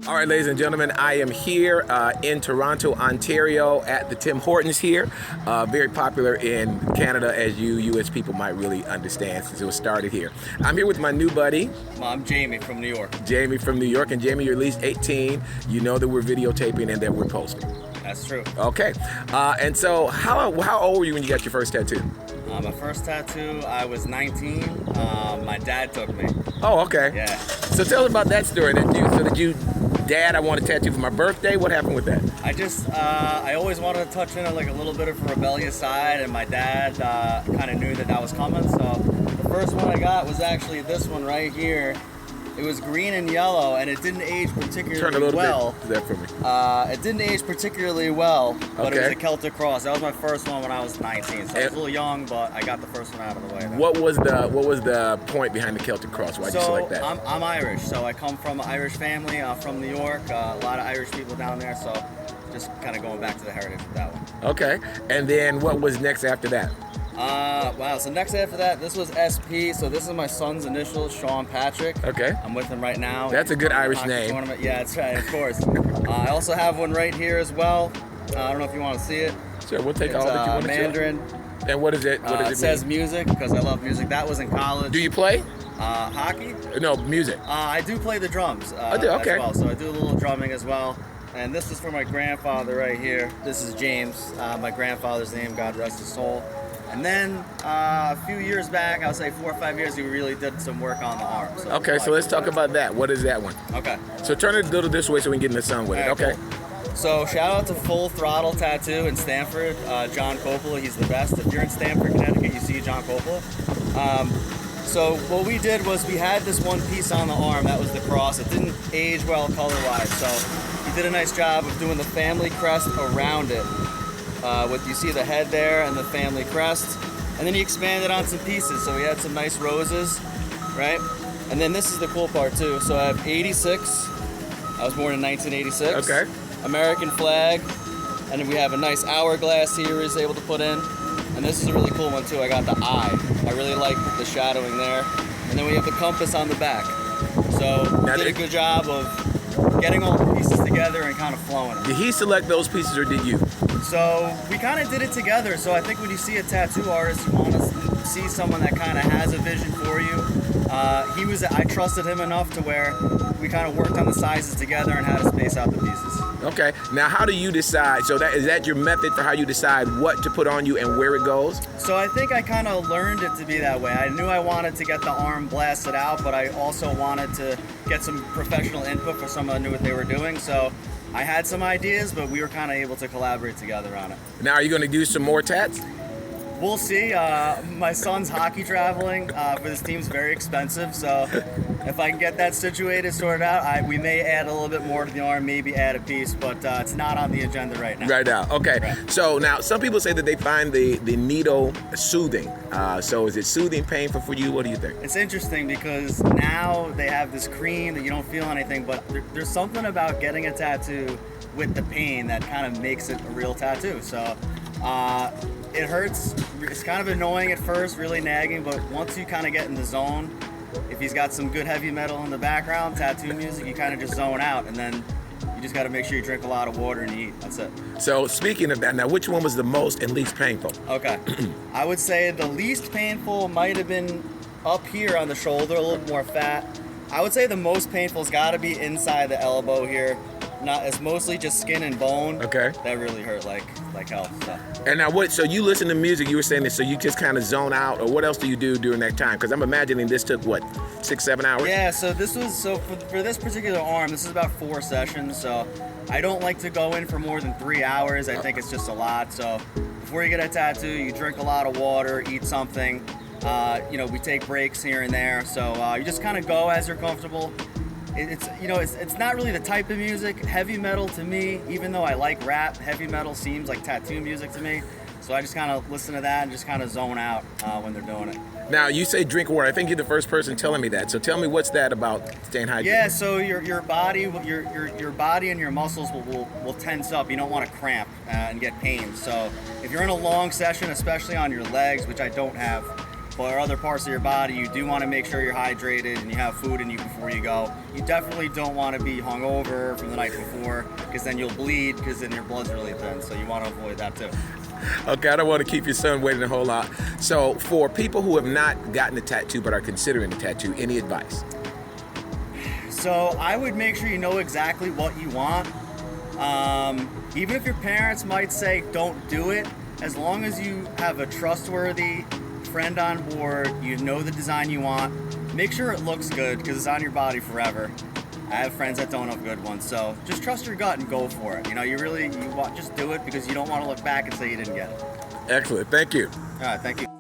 All right, ladies and gentlemen, I am here in Toronto, Ontario at the Tim Hortons here. Very popular in Canada, as you US people might really understand since it was started here. I'm here with my new buddy. I'm Jamie from New York. Jamie from New York. And Jamie, you're at least 18. You know that we're videotaping and that we're posting. That's true. Okay. And so how old were you when you got your first tattoo? My first tattoo, I was 19. My dad took me. Oh, okay. Yeah. So tell us about that story. Dad, I want a tattoo for my birthday. What happened with that? I always wanted to touch in like a little bit of a rebellious side, and my dad kind of knew that was coming. So the first one I got was actually this one right here. It was green and yellow, and it didn't age particularly Turn a little well. bit. That for me. It didn't age particularly well, but it was Okay. a Celtic cross. That was my first one when I was 19. So I was a little young, but I got the first one out of the way. What was the point behind the Celtic cross? Why'd you select that? I'm Irish, so I come from an Irish family. From New York. A lot of Irish people down there, so just kind of going back to the heritage with that one. Okay. And then what was next after that? Wow. So next after that, this was SP. So this is my son's initials, Sean Patrick. Okay. I'm with him right now. That's a good Irish Hockey name. tournament. Yeah, that's right. Of course. I also have one right here as well. I don't know if you want to see it. Sure, we'll take It's all that you want to Mandarin. And what is it? What does It it says mean? music because I love music. That was in college. Do you play? Hockey? No, music. I do play the drums. I do, okay. As well. So I do a little drumming as well. And this is for my grandfather right here. This is James, my grandfather's name, God rest his soul. And then a few years back, I would say 4 or 5 years, we really did some work on the arm. So Okay, so let's talk about that. What is that one? Okay. So turn it a little this way so we can get in the sun with it. All right, Okay. cool. So shout out to Full Throttle Tattoo in Stamford, John Coppola. He's the best. If you're in Stamford, Connecticut, you see John Coppola. So what we did was we had this one piece on the arm. That was the cross. It didn't age well color-wise, so he did a nice job of doing the family crest around it. You see the head there and the family crest. And then he expanded on some pieces. So he had some nice roses, right? And then this is the cool part too. So I have 86. I was born in 1986. Okay. American flag. And then we have a nice hourglass here he's able to put in. And this is a really cool one too. I got the eye. I really like the shadowing there. And then we have the compass on the back. So he did a good job of getting all the pieces together and kind of flowing it. Did he select those pieces or did you? So we kind of did it together. So I think when you see a tattoo artist, you want to see someone that kind of has a vision for you. I trusted him enough to where we kind of worked on the sizes together and how to space out the pieces. Okay. Now, how do you decide? So is that your method for how you decide what to put on you and where it goes? So I think I kind of learned it to be that way. I knew I wanted to get the arm blasted out, but I also wanted to get some professional input for someone who knew what they were doing. So I had some ideas, but we were kind of able to collaborate together on it. Now, are you going to do some more tats? We'll see. My son's hockey traveling for this team's very expensive, so if I can get that sorted out, we may add a little bit more to the arm, maybe add a piece, but it's not on the agenda right now. Right now, okay. Right. So now, some people say that they find the needle soothing. So is it soothing, painful for you? What do you think? It's interesting because now they have this cream that you don't feel anything, but there's something about getting a tattoo with the pain that kind of makes it a real tattoo. So it hurts. It's kind of annoying at first, really nagging, but once you kind of get in the zone, if he's got some good heavy metal in the background, tattoo music, you kind of just zone out, and then you just got to make sure you drink a lot of water and you eat. That's it. So speaking of that, now which one was the most and least painful? Okay. I would say the least painful might have been up here on the shoulder, a little more fat. I would say the most painful's got to be inside the elbow here. It's mostly just skin and bone. Okay. That really hurt like hell. So. And now so you listen to music, you were saying this, so you just kind of zone out, or what else do you do during that time? Because I'm imagining this took, 6-7 hours? Yeah, so for this particular arm, this is about 4 sessions, so I don't like to go in for more than 3 hours. I think it's just a lot. So before you get a tattoo, you drink a lot of water, eat something. We take breaks here and there, so you just kind of go as you're comfortable. It's not really the type of music. Heavy metal to me, even though I like rap, heavy metal seems like tattoo music to me. So I just kind of listen to that and just kind of zone out when they're doing it. Now, you say drink water. I think you're the first person telling me that. So tell me, what's that about staying hydrated? Yeah, so your body and your muscles will tense up. You don't want to cramp and get pain. So if you're in a long session, especially on your legs, which I don't have, or other parts of your body, you do want to make sure you're hydrated and you have food in you before you go. You definitely don't want to be hungover from the night before, because then you'll bleed, because then your blood's really thin. So you want to avoid that too. Okay, I don't want to keep your son waiting a whole lot. So for people who have not gotten a tattoo but are considering a tattoo, any advice? So I would make sure you know exactly what you want. Even if your parents might say don't do it, as long as you have a trustworthy friend on board, you know the design you want, make sure it looks good, because it's on your body forever. I have friends that don't have good ones, so just trust your gut and go for it. You know, just do it, because you don't want to look back and say you didn't get it. Excellent, thank you. All right, thank you.